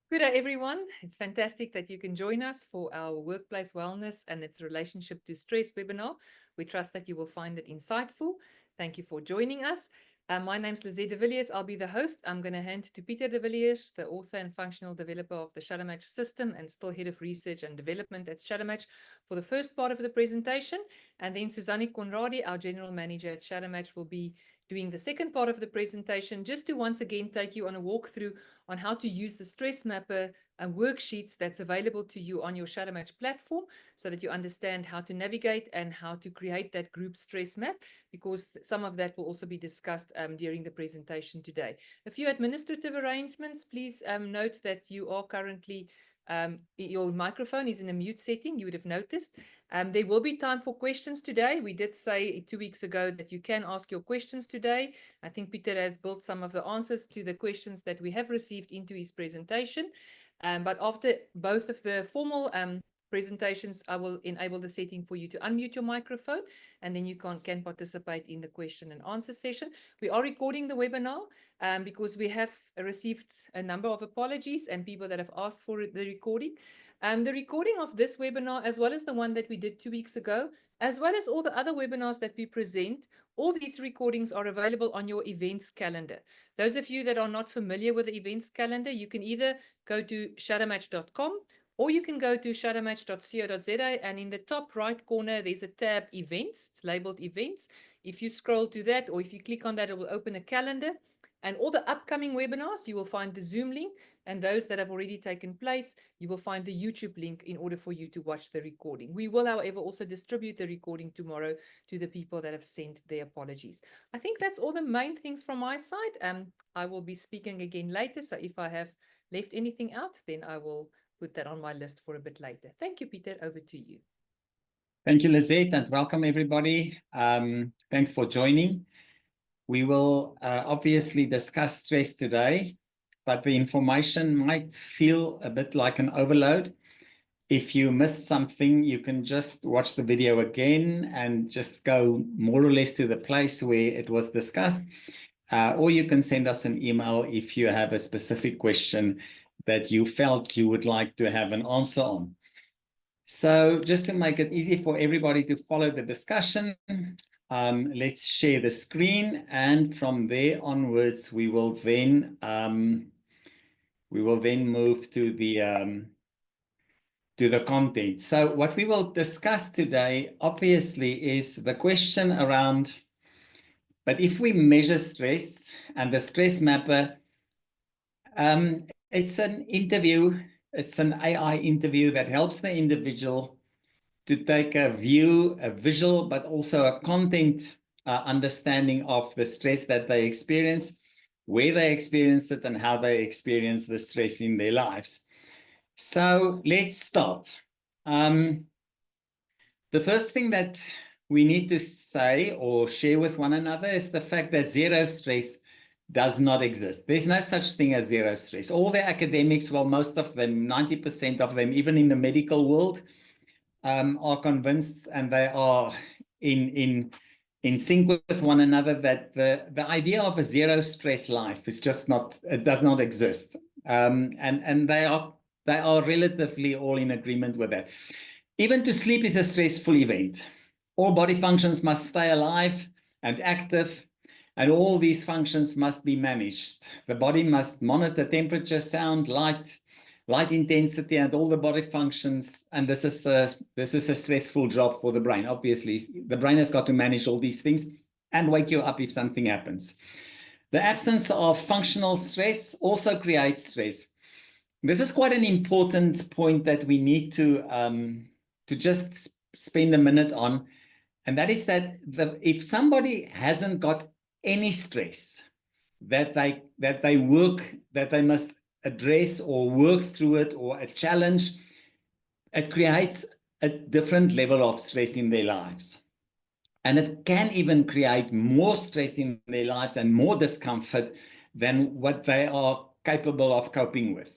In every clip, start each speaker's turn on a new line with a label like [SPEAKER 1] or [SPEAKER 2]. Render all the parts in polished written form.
[SPEAKER 1] Good day, everyone. It's fantastic that you can join us for our workplace wellness and its relationship to stress webinar. We trust that you will find it insightful. Thank you for joining us. My name's Lizette de Villiers. I'll be the host. I'm going to hand to Pieter de Villiers, the author and functional developer of the Shadowmatch system and still head of research and development at Shadowmatch for the first part of the presentation. And then Suzanne Conradi, our general manager at Shadowmatch, will be doing the second part of the presentation, just to once again take you on a walkthrough on how to use the stress mapper and worksheets that's available to you on your Shadowmatch platform so that you understand how to navigate and how to create that group stress map, because some of that will also be discussed during the presentation today. A few administrative arrangements. Please note that you are currently your microphone is in a mute setting, you would have noticed. There will be time for questions today. We did say 2 weeks ago that you can ask your questions today. I think Pieter has built some of the answers to the questions that we have received into his presentation. But after both of the formal presentations, I will enable the setting for you to unmute your microphone, and then you can participate in the question and answer session. We are recording the webinar because we have received a number of apologies and people that have asked for the recording. The recording of this webinar, as well as the one that we did 2 weeks ago, as well as all the other webinars that we present, all these recordings are available on your events calendar. Those of you that are not familiar with the events calendar, you can either go to shadowmatch.com or you can go to shadowmatch.co.za, and in the top right corner, there's a tab Events. It's labeled Events. If you scroll to that, or if you click on that, it will open a calendar. And all the upcoming webinars, you will find the Zoom link, and those that have already taken place, you will find the YouTube link in order for you to watch the recording. We will, however, also distribute the recording tomorrow to the people that have sent their apologies. I think that's all the main things from my side. I will be speaking again later, so if I have left anything out, then I will put that on my list for a bit later. Thank you, Pieter. Over to you.
[SPEAKER 2] Thank you, Lizette, and welcome everybody. Thanks for joining. We will obviously discuss stress today, but the information might feel a bit like an overload. If you missed something, you can just watch the video again and just go more or less to the place where it was discussed. Or you can send us an email if you have a specific question that you felt you would like to have an answer on. So just to make it easy for everybody to follow the discussion, let's share the screen, and from there onwards, we will then move to the content. So what we will discuss today, obviously, is the question around, but if we measure stress and the stress mapper, it's an interview. It's an AI interview that helps the individual to take a view, a visual, but also a content understanding of the stress that they experience, where they experience it, and how they experience the stress in their lives. So let's start. The first thing that we need to say or share with one another is the fact that zero stress does not exist. There's no such thing as zero stress. All the academics, well, most of them, 90% of them, even in the medical world, are convinced, and they are in sync with one another, that the idea of a zero stress life is just not, it does not exist. And they are relatively all in agreement with that. Even to sleep is a stressful event. All body functions must stay alive and active, and all these functions must be managed. The body must monitor temperature, sound, light intensity, and all the body functions. And this is a stressful job for the brain. Obviously, the brain has got to manage all these things and wake you up if something happens. The absence of functional stress also creates stress. This is quite an important point that we need to just spend a minute on. And that is that if somebody hasn't got any stress that they must address or work through it, or a challenge, it creates a different level of stress in their lives. And it can even create more stress in their lives and more discomfort than what they are capable of coping with.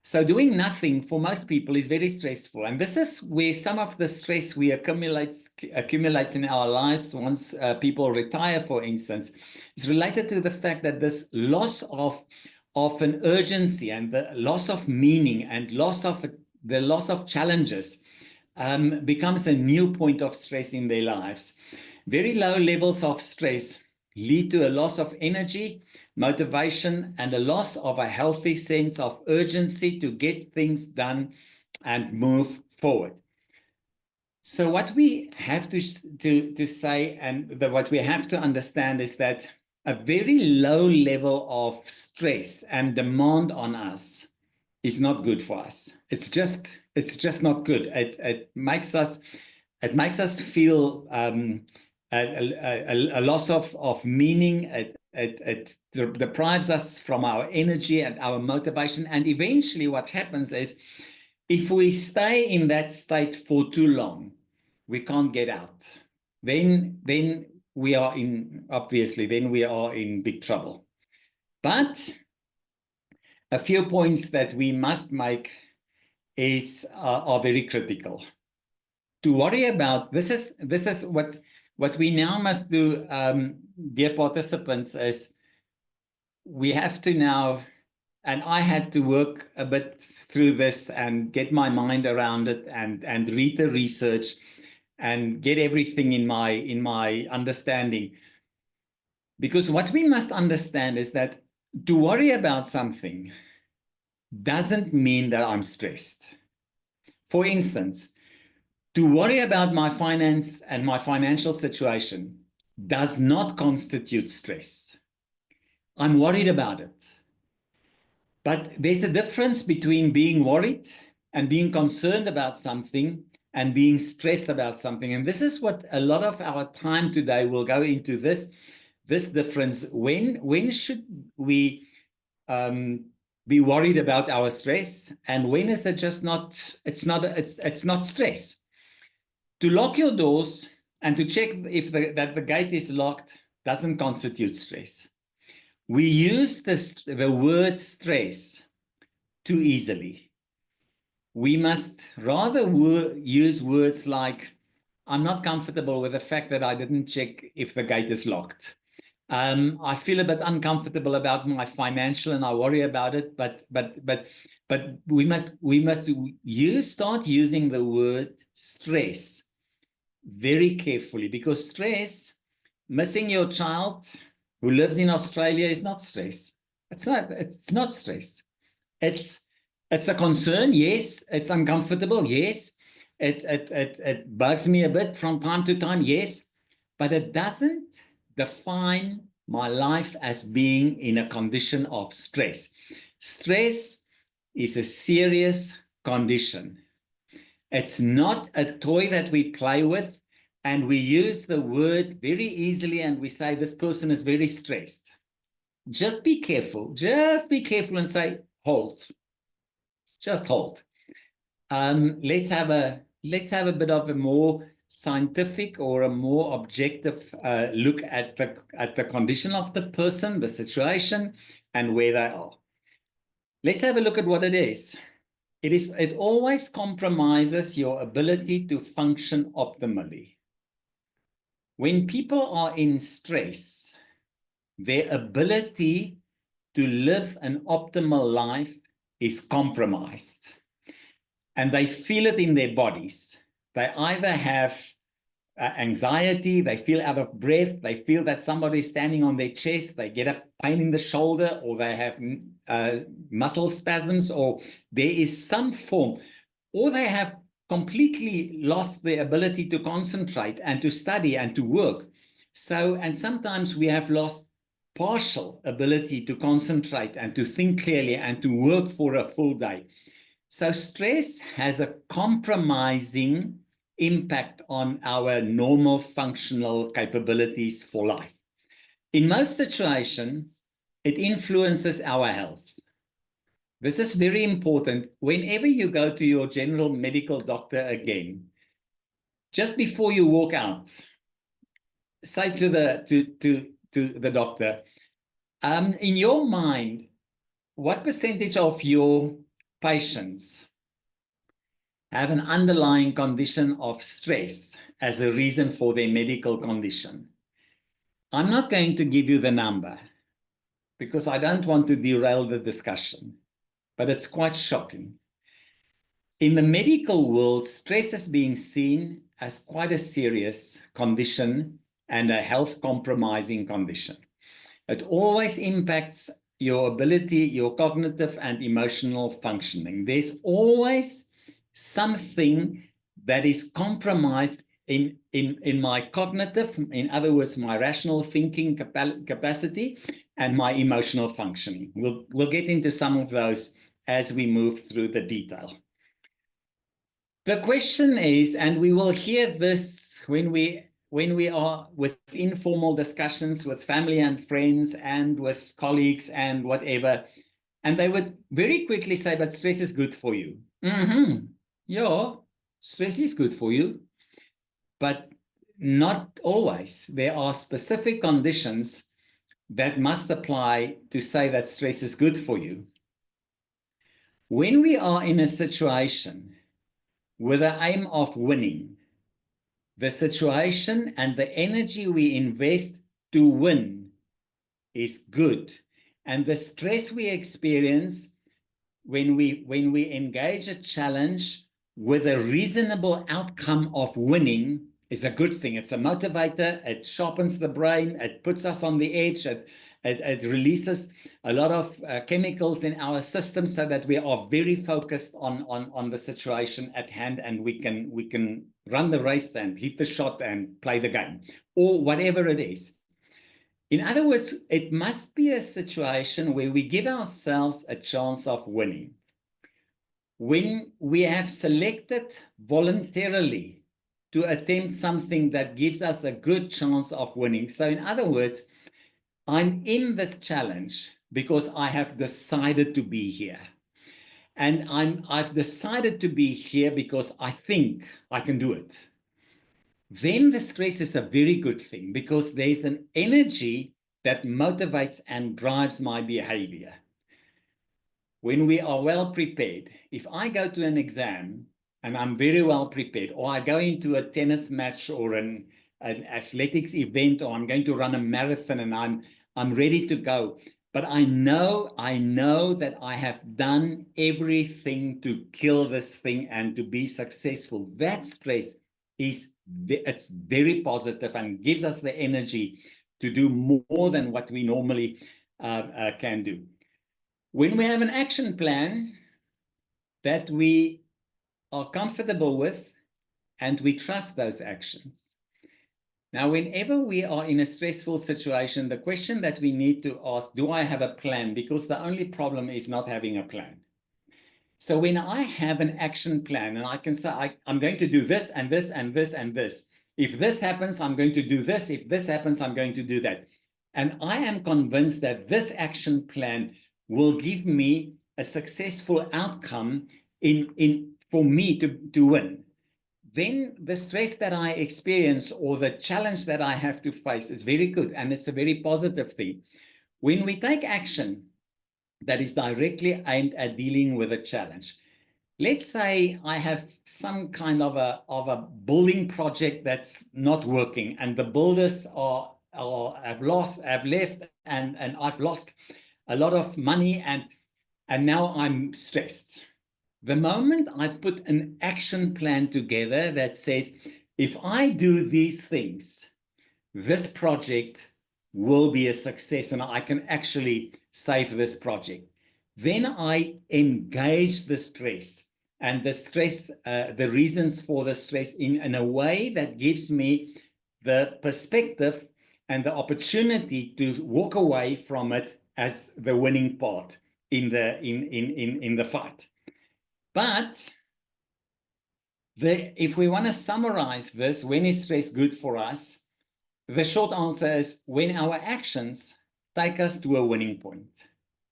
[SPEAKER 2] So doing nothing for most people is very stressful. And this is where some of the stress we accumulates in our lives once people retire, for instance, is related to the fact that this loss of an urgency and the loss of meaning and the loss of challenges becomes a new point of stress in their lives. Very low levels of stress lead to a loss of energy, motivation, and a loss of a healthy sense of urgency to get things done and move forward. So what we have to say and what we have to understand is that a very low level of stress and demand on us is not good for us. It's just not good. It makes us feel a loss of meaning. It deprives us from our energy and our motivation. And eventually what happens is, if we stay in that state for too long, we can't get out. Then we are in big trouble. But a few points that we must make are very critical. To worry about, this is what we now must do, dear participants, is we have to now, and I had to work a bit through this and get my mind around it and read the research and get everything in my understanding. Because what we must understand is that to worry about something doesn't mean that I'm stressed. For instance, to worry about my finance and my financial situation does not constitute stress. I'm worried about it. But there's a difference between being worried and being concerned about something and being stressed about something. And this is what a lot of our time today will go into, this difference. When should we be worried about our stress, and when is it just not, it's not stress? To lock your doors and to check if that the gate is locked doesn't constitute stress. We use the word stress too easily. We must rather use words like, I'm not comfortable with the fact that I didn't check if the gate is locked. I feel a bit uncomfortable about my financial and I worry about it, but we must start using the word stress very carefully, because stress, missing your child who lives in Australia, is not stress. It's not stress. It's a concern, yes. It's uncomfortable, yes. It bugs me a bit from time to time, yes. But it doesn't define my life as being in a condition of stress. Stress is a serious condition. It's not a toy that we play with and we use the word very easily and we say this person is very stressed. Just be careful and say, hold. Just hold. Let's have a bit of a more scientific or a more objective look at the condition of the person, the situation, and where they are. Let's have a look at what it is. It always compromises your ability to function optimally. When people are in stress, their ability to live an optimal life is compromised. And they feel it in their bodies. They either have anxiety, they feel out of breath, they feel that somebody is standing on their chest, they get a pain in the shoulder, or they have muscle spasms, or there is some form, or they have completely lost the ability to concentrate and to study and to work. And sometimes we have lost partial ability to concentrate and to think clearly and to work for a full day. So stress has a compromising impact on our normal functional capabilities for life. In most situations, it influences our health. This is very important. Whenever you go to your general medical doctor again, just before you walk out, say to the doctor, in your mind, what percentage of your patients have an underlying condition of stress as a reason for their medical condition? I'm not going to give you the number, because I don't want to derail the discussion, but it's quite shocking. In the medical world, stress is being seen as quite a serious condition and a health compromising condition. It always impacts your ability, your cognitive and emotional functioning. There's always something that is compromised in my cognitive, in other words, my rational thinking capacity and my emotional functioning. We'll get into some of those as we move through the detail. The question is, and we will hear this when we are with informal discussions with family and friends and with colleagues and whatever, and they would very quickly say, but stress is good for you. Yeah, stress is good for you, but not always. There are specific conditions that must apply to say that stress is good for you. When we are in a situation with the aim of winning, the situation and the energy we invest to win is good. And the stress we experience when we engage a challenge with a reasonable outcome of winning is a good thing. It's a motivator. It sharpens the brain. It puts us on the edge. It releases a lot of chemicals in our system so that we are very focused on the situation at hand, and we can run the race and hit the shot and play the game or whatever it is. In other words, it must be a situation where we give ourselves a chance of winning. When we have selected voluntarily to attempt something that gives us a good chance of winning. So in other words, I'm in this challenge because I have decided to be here. And I've decided to be here because I think I can do it. Then the stress is a very good thing because there's an energy that motivates and drives my behavior. When we are well prepared, if I go to an exam and I'm very well prepared, or I go into a tennis match or an athletics event, or I'm going to run a marathon and I'm ready to go, but I know that I have done everything to kill this thing and to be successful. That stress it's very positive and gives us the energy to do more than what we normally can do. When we have an action plan that we are comfortable with and we trust those actions. Now, whenever we are in a stressful situation, the question that we need to ask, do I have a plan? Because the only problem is not having a plan. So when I have an action plan and I can say, I'm going to do this and this and this and this. If this happens, I'm going to do this. If this happens, I'm going to do that. And I am convinced that this action plan will give me a successful outcome for me to win. Then the stress that I experience or the challenge that I have to face is very good, and it's a very positive thing. When we take action that is directly aimed at dealing with a challenge, let's say I have some kind of a building project that's not working, and the builders have left, and I've lost a lot of money, and now I'm stressed. The moment I put an action plan together that says, if I do these things, this project will be a success and I can actually save this project. Then I engage the stress and the reasons for the stress in a way that gives me the perspective and the opportunity to walk away from it as the winning part in the fight. But if we want to summarize this, when is stress good for us? The short answer is when our actions take us to a winning point.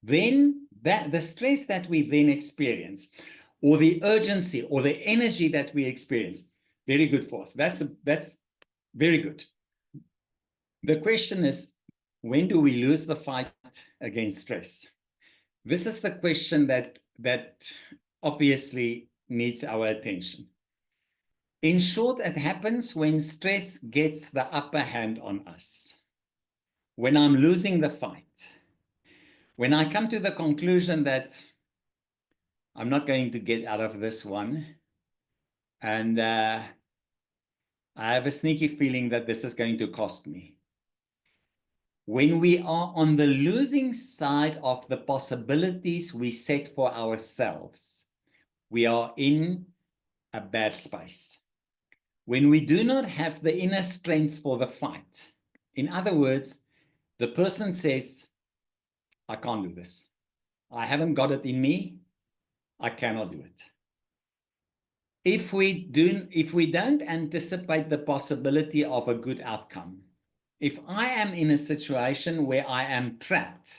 [SPEAKER 2] Then the stress that we then experience, or the urgency or the energy that we experience, very good for us. That's very good. The question is, when do we lose the fight against stress? This is the question that obviously needs our attention. In short, it happens when stress gets the upper hand on us, when I'm losing the fight. When I come to the conclusion that I'm not going to get out of this one, and I have a sneaky feeling that this is going to cost me. When we are on the losing side of the possibilities we set for ourselves, we are in a bad space. When we do not have the inner strength for the fight, in other words, the person says, I can't do this. I haven't got it in me. I cannot do it. If we don't anticipate the possibility of a good outcome, if I am in a situation where I am trapped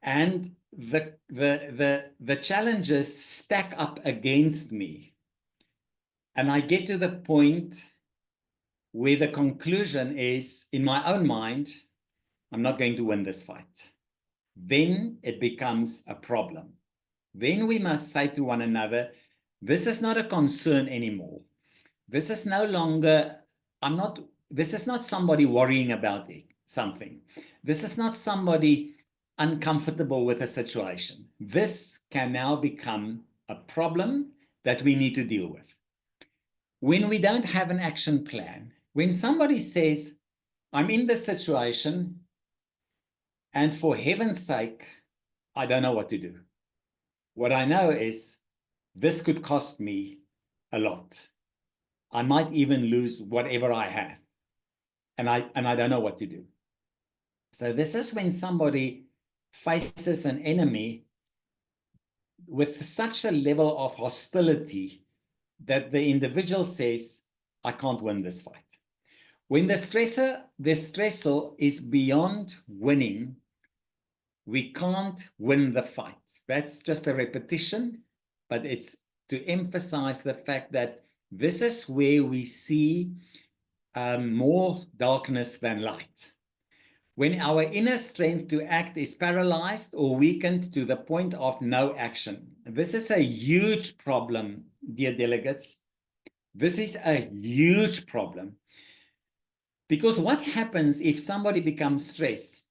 [SPEAKER 2] and the challenges stack up against me, and I get to the point where the conclusion is, in my own mind, I'm not going to win this fight, then it becomes a problem. Then we must say to one another, this is not a concern anymore. This is no longer, this is not somebody worrying about something. This is not somebody uncomfortable with a situation. This can now become a problem that we need to deal with. When we don't have an action plan, when somebody says, I'm in this situation, and for heaven's sake, I don't know what to do. What I know is this could cost me a lot. I might even lose whatever I have. And I don't know what to do. So this is when somebody faces an enemy with such a level of hostility that the individual says, I can't win this fight. When the stressor is beyond winning, we can't win the fight. That's just a repetition, but it's to emphasize the fact that this is where we see more darkness than light. When our inner strength to act is paralyzed or weakened to the point of no action. This is a huge problem, dear delegates. This is a huge problem. Because what happens if somebody becomes stressed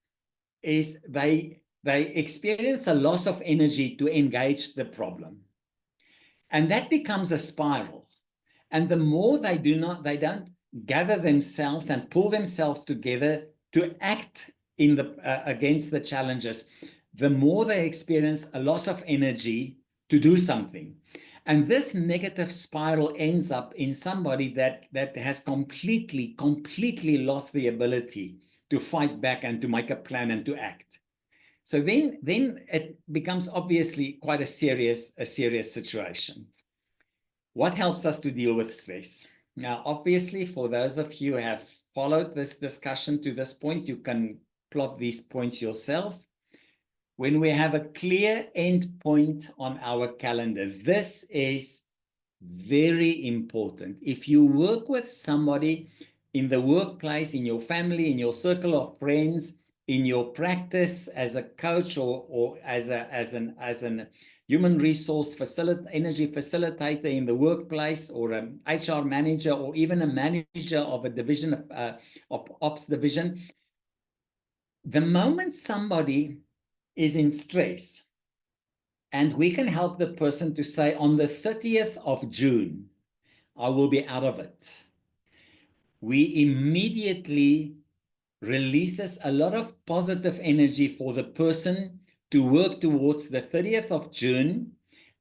[SPEAKER 2] is they experience a loss of energy to engage the problem. And that becomes a spiral. And the more they don't gather themselves and pull themselves together to act in against the challenges, the more they experience a loss of energy to do something. And this negative spiral ends up in somebody that has completely lost the ability to fight back and to make a plan and to act. So then it becomes obviously quite a serious situation. What helps us to deal with stress? Now, obviously, for those of you who have followed this discussion to this point, you can plot these points yourself. When we have a clear end point on our calendar, this is very important. If you work with somebody in the workplace, in your family, in your circle of friends, in your practice as a coach or as an human resource energy facilitator in the workplace, or an HR manager, or even a manager of a division of ops division, the moment somebody is in stress, and we can help the person to say, on the 30th of June, I will be out of it. We immediately releases a lot of positive energy for the person to work towards the 30th of June,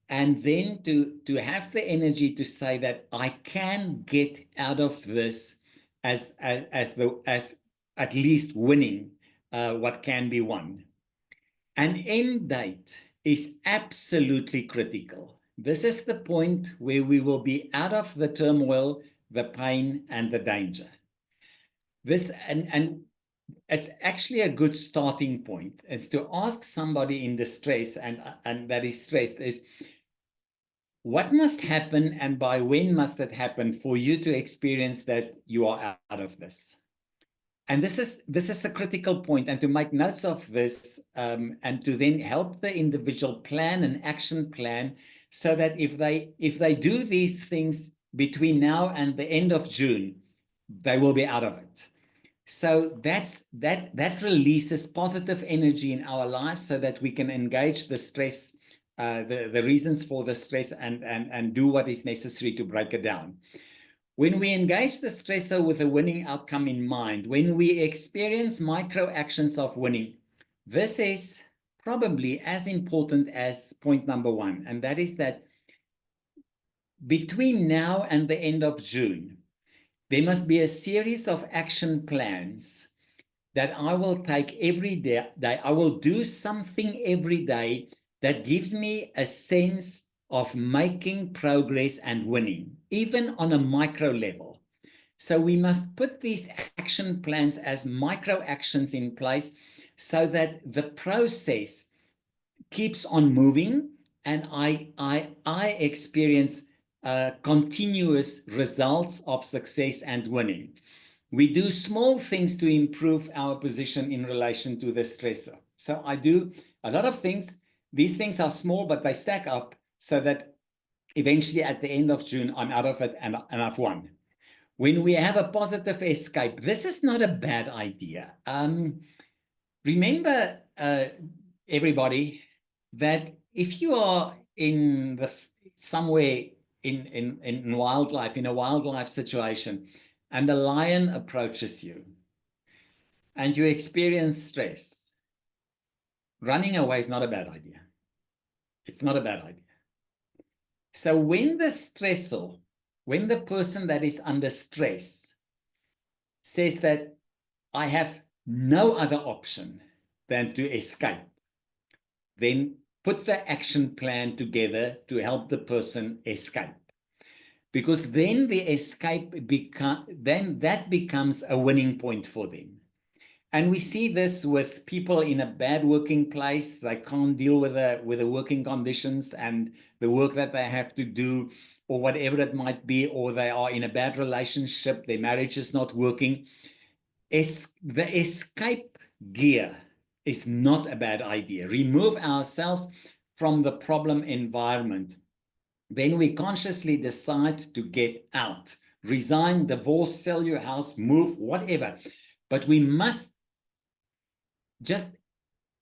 [SPEAKER 2] and then to have the energy to say that I can get out of this as at least winning what can be won. An end date is absolutely critical. This is the point where we will be out of the turmoil, the pain, and the danger. This and it's actually a good starting point. It's to ask somebody in distress and that is stressed is, what must happen and by when must it happen for you to experience that you are out of this? And this is a critical point, and to make notes of this and to then help the individual plan an action plan, so that if they do these things between now and the end of June, they will be out of it. So that releases positive energy in our lives so that we can engage the stress, the reasons for the stress, and do what is necessary to break it down. When we engage the stressor with a winning outcome in mind, when we experience micro actions of winning, this is probably as important as point number one, and that is that between now and the end of June, there must be a series of action plans that I will take every day. I will do something every day that gives me a sense of making progress and winning, even on a micro level. So we must put these action plans as micro actions in place so that the process keeps on moving and I experience continuous results of success and winning. We do small things to improve our position in relation to the stressor. So I do a lot of things. These things are small, but they stack up so that eventually at the end of June, I'm out of it and I've won. When we have a positive escape, this is not a bad idea. Remember, everybody, that if you are in somewhere in wildlife, in a wildlife situation, and a lion approaches you, and you experience stress, running away is not a bad idea. It's not a bad idea. So when the stressor, when the person that is under stress says that I have no other option than to escape, then put the action plan together to help the person escape. Because then the escape that becomes a winning point for them. And we see this with people in a bad working place. They can't deal with the working conditions and the work that they have to do, or whatever it might be, or they are in a bad relationship, their marriage is not working. The escape gear is not a bad idea. Remove ourselves from the problem environment. Then we consciously decide to get out, resign, divorce, sell your house, move, whatever. But we must just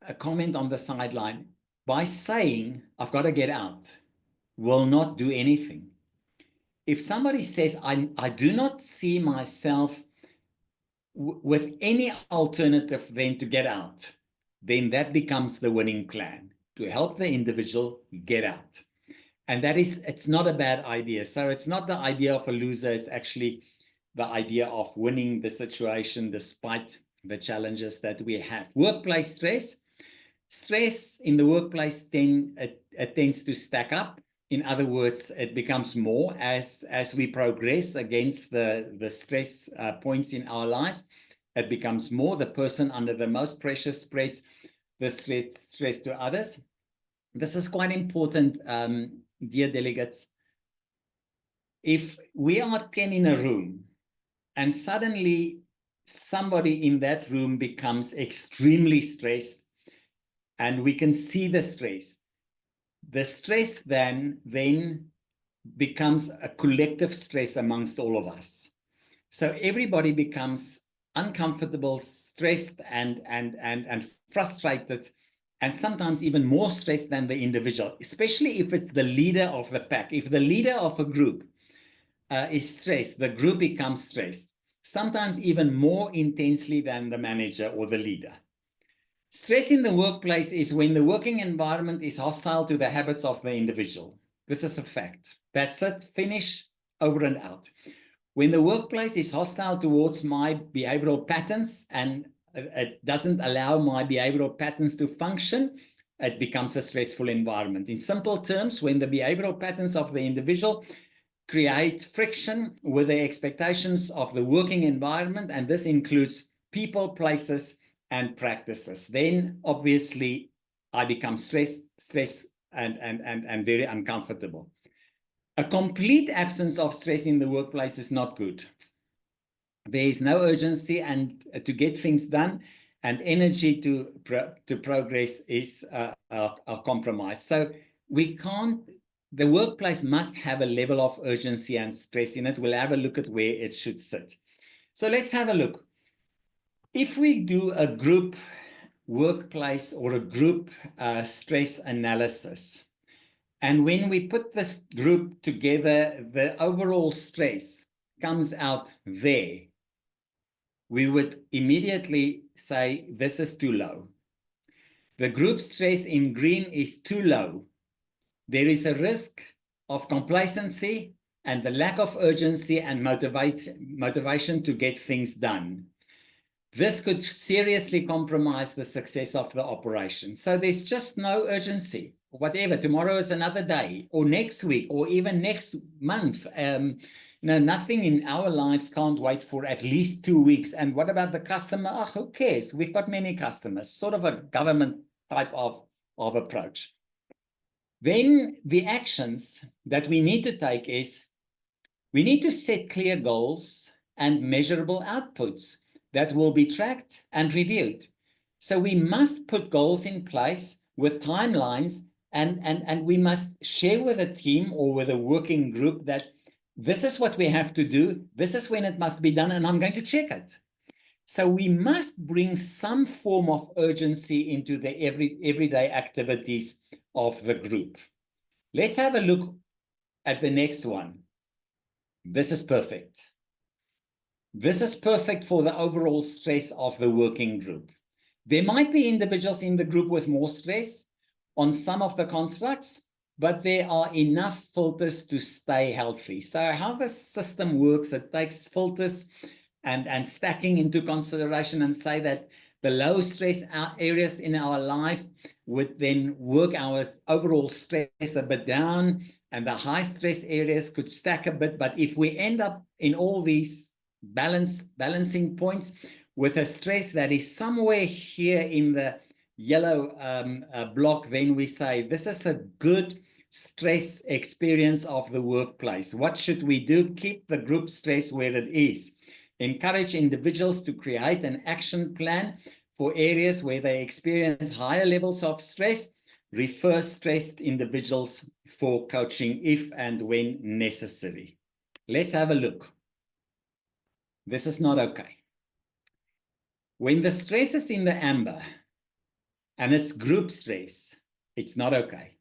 [SPEAKER 2] a comment on the sideline. By saying, I've got to get out, will not do anything. If somebody says, I do not see myself with any alternative than to get out, then that becomes the winning plan, to help the individual get out. And that is, it's not a bad idea. So it's not the idea of a loser, it's actually the idea of winning the situation despite the challenges that we have. Workplace stress. Stress in the workplace tends to stack up. In other words, it becomes more as we progress against the stress points in our lives. It becomes more. The person under the most pressure spreads the stress to others. This is quite important, dear delegates. If we are 10 in a room and suddenly somebody in that room becomes extremely stressed, and we can see the stress then becomes a collective stress amongst all of us. So everybody becomes uncomfortable, stressed, and frustrated, and sometimes even more stressed than the individual, especially if it's the leader of the pack. If the leader of a group is stressed, the group becomes stressed, sometimes even more intensely than the manager or the leader. Stress in the workplace is when the working environment is hostile to the habits of the individual. This is a fact. That's it. Finish, over and out. When the workplace is hostile towards my behavioral patterns and it doesn't allow my behavioral patterns to function, it becomes a stressful environment. In simple terms, when the behavioral patterns of the individual create friction with the expectations of the working environment, and this includes people, places, and practices, then obviously I become stressed and very uncomfortable. A complete absence of stress in the workplace is not good. There is no urgency and to get things done, and energy to progress is compromised. So we can't, the workplace must have a level of urgency and stress in it. We'll have a look at where it should sit. So let's have a look. If we do a group workplace or a group stress analysis, and when we put this group together, the overall stress comes out there, we would immediately say this is too low. The group stress in green is too low. There is a risk of complacency and the lack of urgency and motivation to get things done. This could seriously compromise the success of the operation. So there's just no urgency. Whatever, tomorrow is another day, or next week, or even next month. Nothing in our lives can't wait for at least 2 weeks. And what about the customer? Oh, who cares? We've got many customers, sort of a government type of approach. Then the actions that we need to take is we need to set clear goals and measurable outputs that will be tracked and reviewed. So we must put goals in place with timelines, and we must share with a team or with a working group that this is what we have to do, this is when it must be done, and I'm going to check it. So we must bring some form of urgency into the everyday activities of the group. Let's have a look at the next one. This is perfect. This is perfect for the overall stress of the working group. There might be individuals in the group with more stress on some of the constructs, but there are enough filters to stay healthy. So how the system works, it takes filters and stacking into consideration and say that the low stress areas in our life would then work our overall stress a bit down, and the high stress areas could stack a bit. But if we end up in all these balancing points with a stress that is somewhere here in the yellow block, then we say this is a good stress experience of the workplace. What should we do? Keep the group stress where it is. Encourage individuals to create an action plan for areas where they experience higher levels of stress. Refer stressed individuals for coaching if and when necessary. Let's have a look. This is not okay. When the stress is in the amber and it's group stress, it's not okay.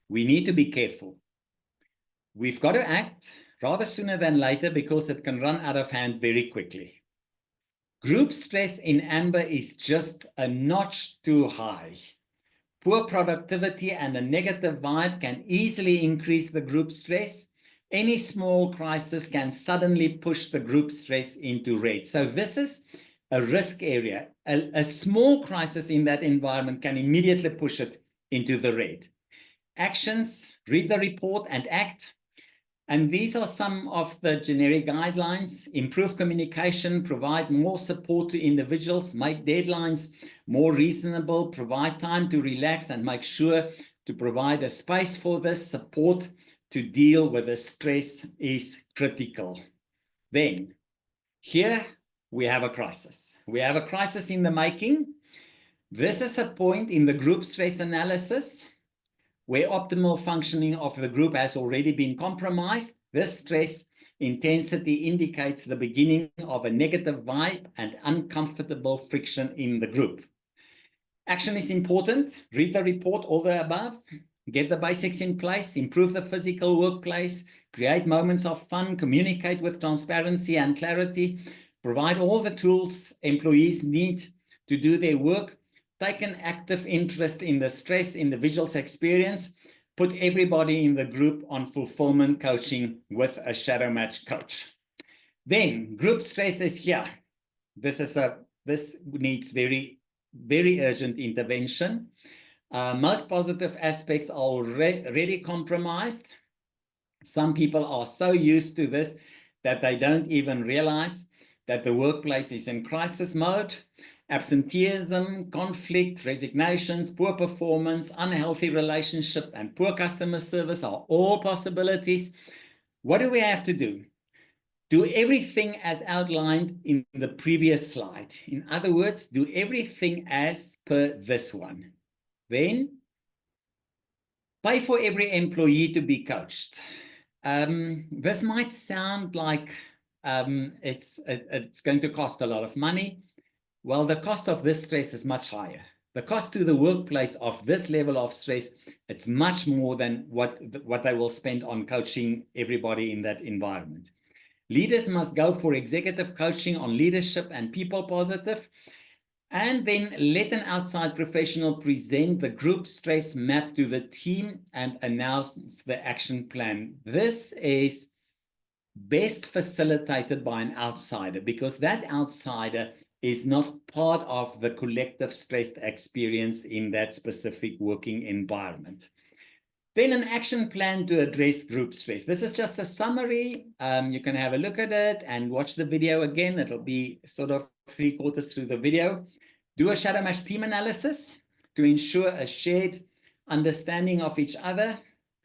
[SPEAKER 2] We need to be careful. We've got to act rather sooner than later because it can run out of hand very quickly. Group stress in amber is just a notch too high. Poor productivity and a negative vibe can easily increase the group stress. Any small crisis can suddenly push the group stress into red. So this is a risk area. A small crisis in that environment can immediately push it into the red. Actions: read the report and act. And these are some of the generic guidelines. Improve communication, provide more support to individuals, make deadlines more reasonable, provide time to relax, and make sure to provide a space for this. Support to deal with the stress is critical. Then, here we have a crisis. We have a crisis in the making. This is a point in the group stress analysis where optimal functioning of the group has already been compromised. This stress intensity indicates the beginning of a negative vibe and uncomfortable friction in the group. Action is important. Read the report, all the above. Get the basics in place. Improve the physical workplace. Create moments of fun. Communicate with transparency and clarity. Provide all the tools employees need to do their work. Take an active interest in the stress individuals experience. Put everybody in the group on fulfillment coaching with a shadow match coach. Then group stress is here. This needs very, very urgent intervention. Most positive aspects are already compromised. Some people are so used to this that they don't even realize that the workplace is in crisis mode. Absenteeism, conflict, resignations, poor performance, unhealthy relationship, and poor customer service are all possibilities. What do we have to do? Do everything as outlined in the previous slide. In other words, do everything as per this one. Then, pay for every employee to be coached. This might sound like it's going to cost a lot of money. well, the cost of this stress is much higher. The cost to the workplace of this level of stress, it's much more than what they will spend on coaching everybody in that environment. Leaders must go for executive coaching on leadership and people positive, and then let an outside professional present the group stress map to the team and announce the action plan. This is best facilitated by an outsider, because that outsider is not part of the collective stress experience in that specific working environment. Then an action plan to address group stress. This is just a summary. You can have a look at it and watch the video again. It'll be sort of 3/4 through the video. Do a shadow match team analysis to ensure a shared understanding of each other.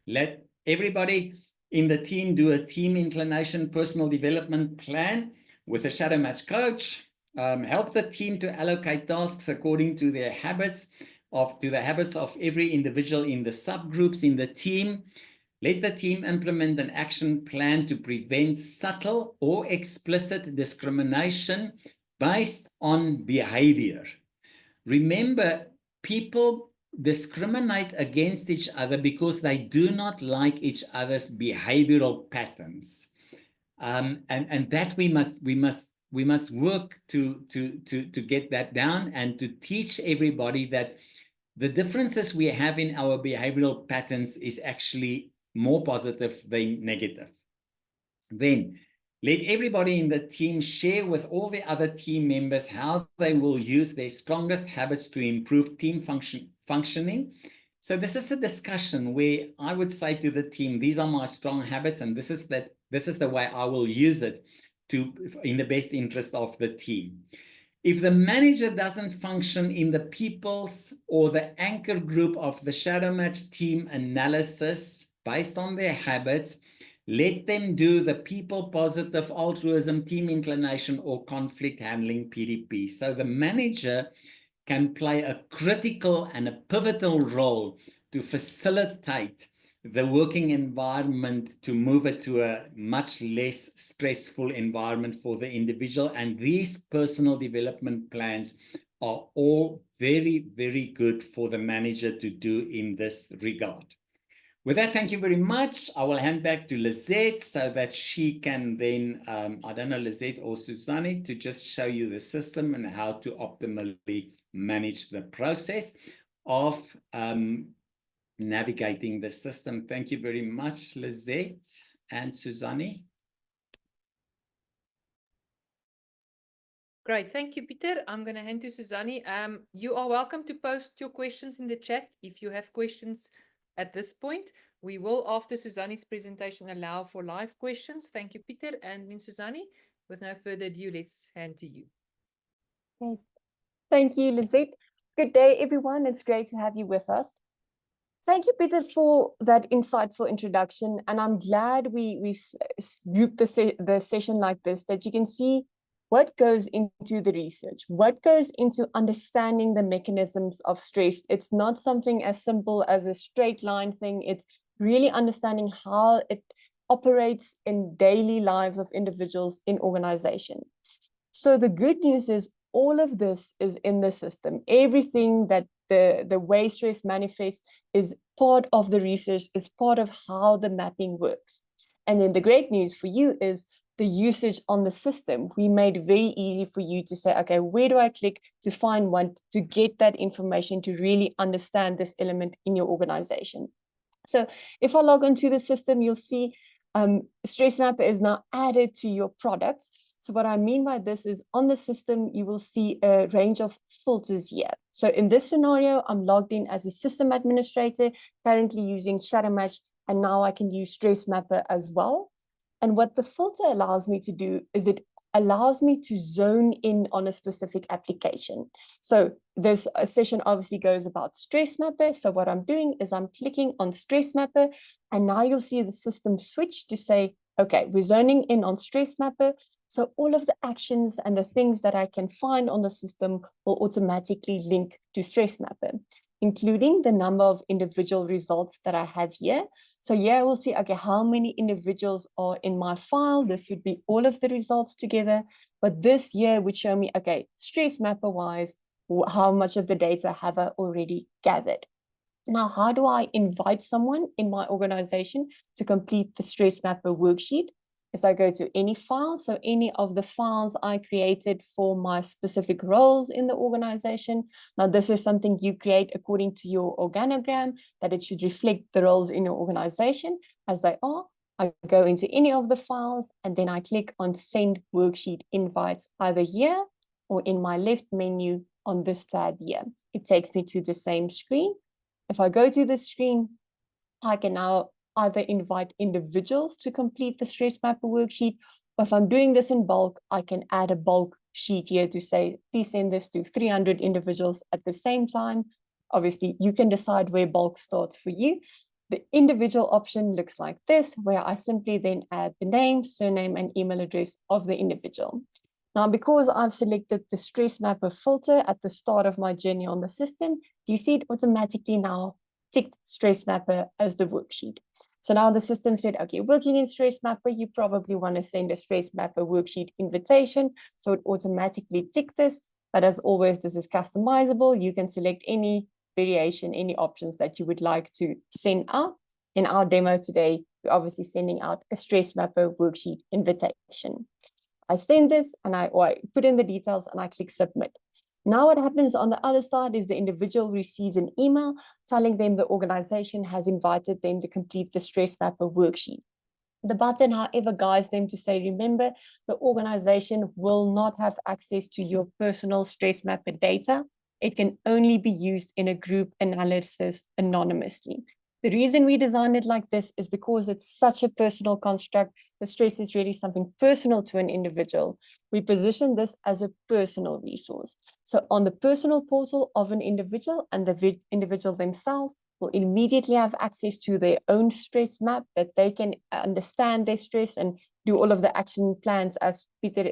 [SPEAKER 2] Let everybody in the team do a team inclination personal development plan with a shadow match coach. Help the team to allocate tasks according to their habits, to the habits of every individual in the subgroups in the team. Let the team implement an action plan to prevent subtle or explicit discrimination based on behavior. Remember, people discriminate against each other because they do not like each other's behavioral patterns. And that we must work to get that down and to teach everybody that the differences we have in our behavioral patterns is actually more positive than negative. Then let everybody in the team share with all the other team members how they will use their strongest habits to improve team functioning. So this is a discussion where I would say to the team, these are my strong habits, and this is the way I will use it in the best interest of the team. If the manager doesn't function in the people's or the anchor group of the shadow match team analysis based on their habits, let them do the people positive altruism, team inclination, or conflict handling PDP. So the manager can play a critical and a pivotal role to facilitate the working environment, to move it to a much less stressful environment for the individual. And these personal development plans are all very, very good for the manager to do in this regard. With that, thank you very much. I will hand back to Lizette so that she can then, I don't know, Lizette or Suzanne, to just show you the system and how to optimally manage the process of navigating the system. Thank you very much, Lizette and Suzanne.
[SPEAKER 1] Great, thank you, Peter. I'm going to hand to Suzanne. You are welcome to post your questions in the chat if you have questions at this point. We will, after Suzanne's presentation, allow for live questions. Thank you, Peter. And then Suzanne, with no further ado, let's hand to you.
[SPEAKER 3] Okay. Thank you, Lizette. Good day, everyone. It's great to have you with us. Thank you, Peter, for that insightful introduction. And I'm glad we grouped the session like this, that you can see what goes into the research, what goes into understanding the mechanisms of stress. It's not something as simple as a straight line thing. It's really understanding how it operates in daily lives of individuals in organization. So the good news is all of this is in the system. Everything that the way stress manifests is part of the research, is part of how the mapping works. And then the great news for you is the usage on the system. We made it very easy for you to say, okay, where do I click to find one to get that information to really understand this element in your organization? So if I log into the system, you'll see Stress Mapper is now added to your products. So what I mean by this is on the system, you will see a range of filters here. So in this scenario, I'm logged in as a system administrator, currently using Shadow Match, and now I can use Stress Mapper as well. And what the filter allows me to do is it allows me to zone in on a specific application. So this session obviously goes about Stress Mapper. So what I'm doing is I'm clicking on Stress Mapper, and now you'll see the system switch to say, okay, we're zoning in on Stress Mapper. So all of the actions and the things that I can find on the system will automatically link to Stress Mapper. including the number of individual results that I have here. So here we'll see, okay, how many individuals are in my file. This would be all of the results together. But this here would show me, okay, stress mapper wise, how much of the data have I already gathered. Now, how do I invite someone in my organization to complete the stress mapper worksheet? Is I go to any file, so any of the files I created for my specific roles in the organization. Now, this is something you create according to your organogram, that it should reflect the roles in your organization as they are. I go into any of the files and then I click on send worksheet invites either here or in my left menu on this tab here. It takes me to the same screen. If I go to the screen, I can now either invite individuals to complete the stress mapper worksheet, or if I'm doing this in bulk, I can add a bulk sheet here to say, please send this to 300 individuals at the same time. Obviously, you can decide where bulk starts for you. The individual option looks like this, where I simply then add the name, surname, and email address of the individual. Now, because I've selected the stress mapper filter at the start of my journey on the system, you see it automatically now ticked stress mapper as the worksheet. So now the system said, okay, working in stress mapper, you probably want to send a stress mapper worksheet invitation. So it automatically ticked this. But as always, this is customizable. You can select any variation, any options that you would like to send out. In our demo today, we're obviously sending out a stress mapper worksheet invitation. I send this and I put in the details and I click submit. Now what happens on the other side is the individual receives an email telling them the organization has invited them to complete the stress mapper worksheet. The button, however, guides them to say, remember, the organization will not have access to your personal stress mapper data. It can only be used in a group analysis anonymously. The reason we designed it like this is because it's such a personal construct. The stress is really something personal to an individual. We position this as a personal resource. So on the personal portal of an individual, and the individual themselves will immediately have access to their own stress map, that they can understand their stress and do all of the action plans as Peter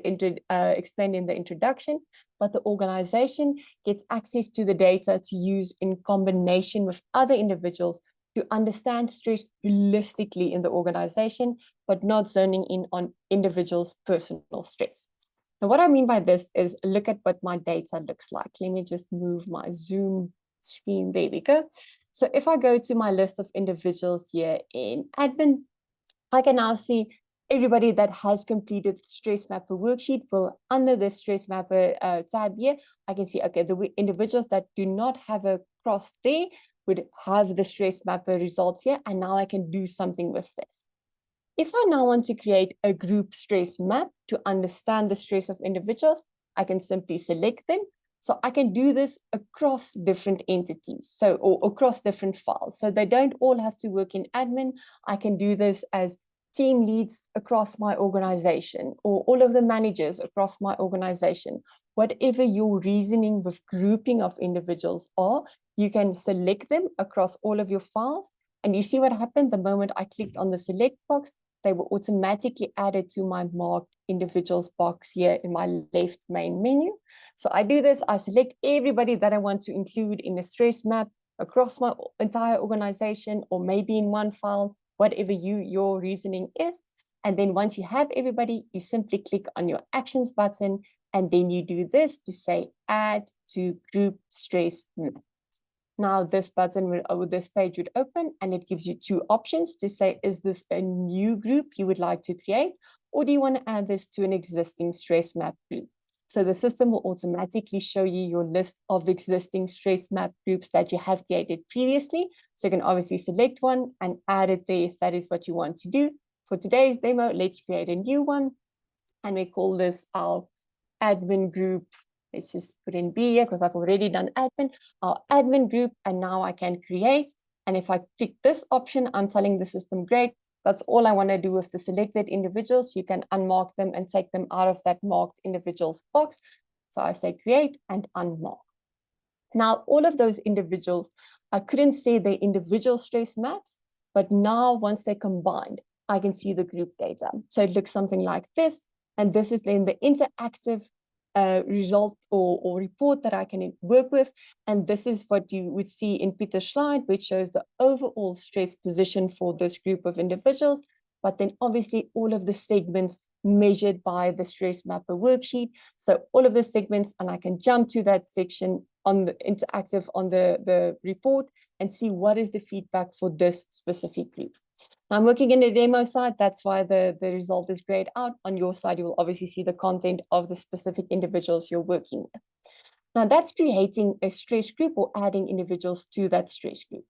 [SPEAKER 3] explained in the introduction. But the organization gets access to the data to use in combination with other individuals to understand stress holistically in the organization, but not zoning in on individuals' personal stress. Now, what I mean by this is look at what my data looks like. Let me just move my Zoom screen. There we go. So if I go to my list of individuals here in admin, I can now see everybody that has completed the stress mapper worksheet. Will under the stress mapper tab here, I can see, okay, the individuals that do not have a cross there would have the stress mapper results here, and now I can do something with this. If I now want to create a group stress map to understand the stress of individuals, I can simply select them. So I can do this across different entities, or across different files. So they don't all have to work in admin. I can do this as team leads across my organization, or all of the managers across my organization. Whatever your reasoning with grouping of individuals are, you can select them across all of your files. And you see what happened the moment I clicked on the select box, they were automatically added to my marked individuals box here in my left main menu. So I do this, I select everybody that I want to include in the stress map across my entire organization, or maybe in one file, whatever your reasoning is. And then once you have everybody, you simply click on your actions button, and then you do this to say add to group stress map. Now this button this page would open, and it gives you two options to say, is this a new group you would like to create, or do you want to add this to an existing stress map group? So the system will automatically show you your list of existing stress map groups that you have created previously. So you can obviously select one and add it there if that is what you want to do. For today's demo, let's create a new one, and we call this our admin group. Let's just put in B here because I've already done admin, our admin group, and now I can create. And if I click this option, I'm telling the system, great, that's all I want to do with the selected individuals. You can unmark them and take them out of that marked individuals box. So I say create and unmark. Now, all of those individuals, I couldn't see their individual stress maps, but now once they're combined, I can see the group data. So it looks something like this. And this is then the interactive result or report that I can work with. And this is what you would see in Peter's slide, which shows the overall stress position for this group of individuals, but then obviously all of the segments measured by the stress mapper worksheet. So all of the segments, and I can jump to that section on the interactive on the report and see what is the feedback for this specific group. I'm working in a demo side, that's why the result is grayed out. On your side, you will obviously see the content of the specific individuals you're working with. Now that's creating a stress group or adding individuals to that stress group.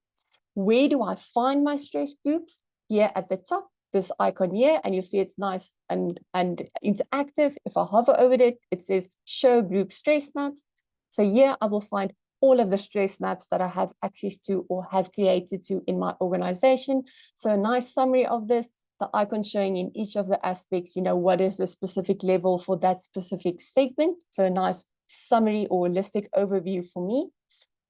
[SPEAKER 3] Where do I find my stress groups? Here at the top, this icon here, and you see it's nice and interactive. If I hover over it, it says show group stress maps. So here I will find all of the stress maps that I have access to or have created to in my organization. So a nice summary of this, the icon showing in each of the aspects, what is the specific level for that specific segment. So a nice summary or holistic overview for me.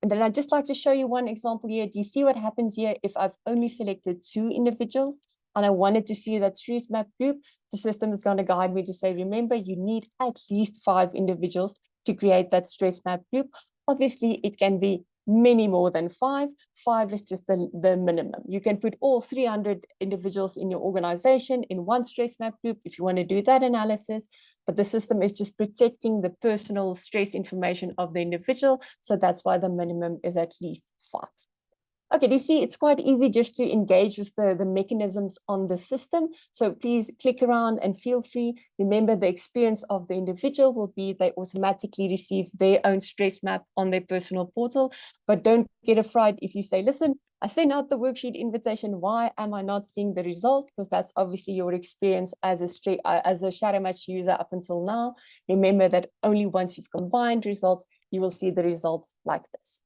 [SPEAKER 3] And then I'd just like to show you one example here. Do you see what happens here if I've only selected 2 individuals and I wanted to see that stress map group? The system is going to guide me to say, remember, you need at least 5 individuals to create that stress map group. Obviously, it can be many more than 5. 5 is just the minimum. You can put all 300 individuals in your organization in one stress map group if you want to do that analysis, but the system is just protecting the personal stress information of the individual. So that's why the minimum is at least 5. Okay, do you see it's quite easy just to engage with the mechanisms on the system. So please click around and feel free. Remember, the experience of the individual will be they automatically receive their own stress map on their personal portal. But don't get afraid if you say, listen, I sent out the worksheet invitation. Why am I not seeing the result? Because that's obviously your experience as a Shadowmatch user up until now. Remember that only once you've combined results, you will see the results like this.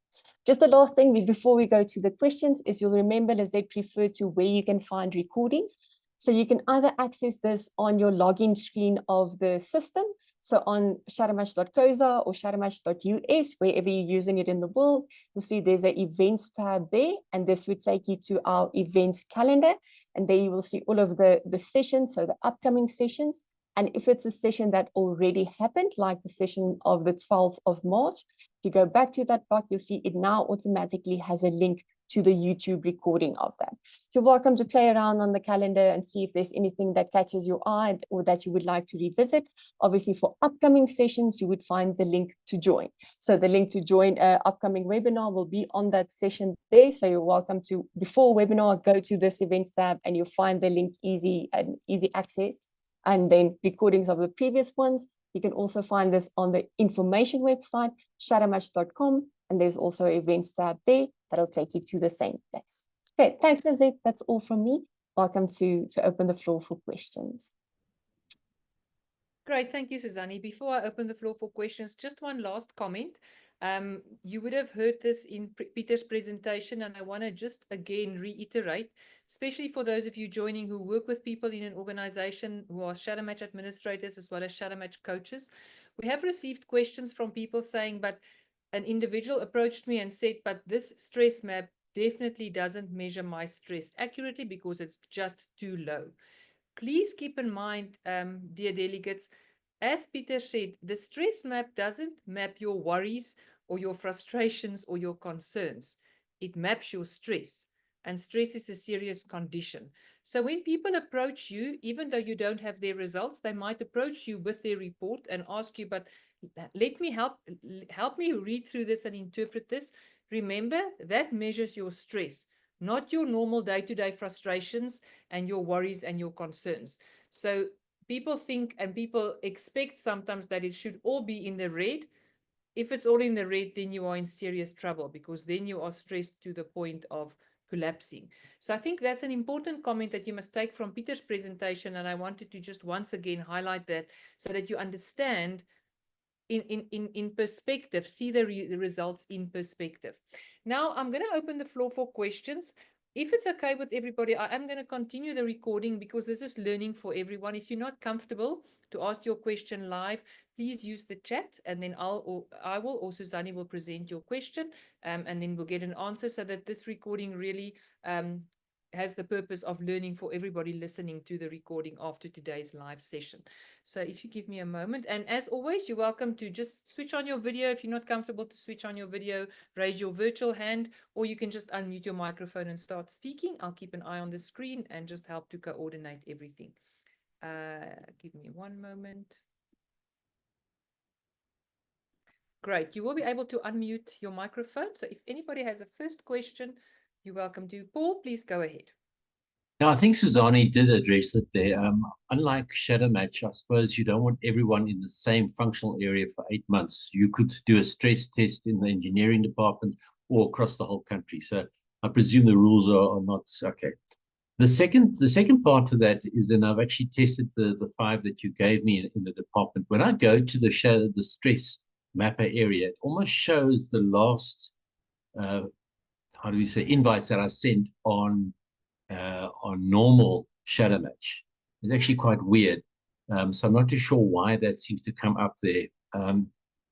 [SPEAKER 3] Just the last thing before we go to the questions is you'll remember Lizette referred to where you can find recordings. So you can either access this on your login screen of the system. So on shadowmatch.coza or shadowmatch.us, wherever you're using it in the world, you'll see there's an events tab there, and this would take you to our events calendar. And there you will see all of the sessions, so the upcoming sessions. And if it's a session that already happened, like the session of the 12th of March, if you go back to that box, you'll see it now automatically has a link to the YouTube recording of that. You're welcome to play around on the calendar and see if there's anything that catches your eye or that you would like to revisit. Obviously, for upcoming sessions, you would find the link to join. So the link to join an upcoming webinar will be on that session there. So you're welcome to, before webinar, go to this events tab and you'll find the link easy access. And then recordings of the previous ones. You can also find this on the information website, shadowmatch.com, and there's also events tab there that'll take you to the same place. Okay, thanks, Lizette. That's all from me. Welcome to open the floor for questions.
[SPEAKER 1] Great, thank you, Suzanne. Before I open the floor for questions, just one last comment. You would have heard this in Peter's presentation, and I want to just again reiterate, especially for those of you joining who work with people in an organization who are Shadowmatch administrators as well as Shadowmatch coaches. We have received questions from people saying, but an individual approached me and said, but this stress map definitely doesn't measure my stress accurately because it's just too low. Please keep in mind, dear delegates, as Peter said, the stress map doesn't map your worries or your frustrations or your concerns. It maps your stress, and stress is a serious condition. So when people approach you, even though you don't have their results, they might approach you with their report and ask you, but let me help me read through this and interpret this. Remember, that measures your stress, not your normal day-to-day frustrations and your worries and your concerns. So people think and people expect sometimes that it should all be in the red. If it's all in the red, then you are in serious trouble because then you are stressed to the point of collapsing. So I think that's an important comment that you must take from Peter's presentation. And I wanted to just once again highlight that so that you understand in perspective, see the results in perspective. Now I'm going to open the floor for questions. If it's okay with everybody, I am going to continue the recording because this is learning for everyone. If you're not comfortable to ask your question live, please use the chat, and then I will or Suzanne will present your question, and then we'll get an answer so that this recording really has the purpose of learning for everybody listening to the recording after today's live session. So if you give me a moment, and as always, you're welcome to just switch on your video. If you're not comfortable to switch on your video, raise your virtual hand, or you can just unmute your microphone and start speaking. I'll keep an eye on the screen and just help to coordinate everything. Give me one moment. Great. You will be able to unmute your microphone. So if anybody has a first question, you're welcome to. Paul, please go ahead.
[SPEAKER 4] Now, I think Suzani did address it there. Unlike Shadow Match, I suppose you don't want everyone in the same functional area for 8 months. You could do a stress test in the engineering department or across the whole country. So I presume the rules are not okay. The second part to that is, and I've actually tested the 5 that you gave me in the department. When I go to the stress mapper area, it almost shows the last how do we say, invites that I sent on normal Shadow Match. It's actually quite weird. So I'm not too sure why that seems to come up there. And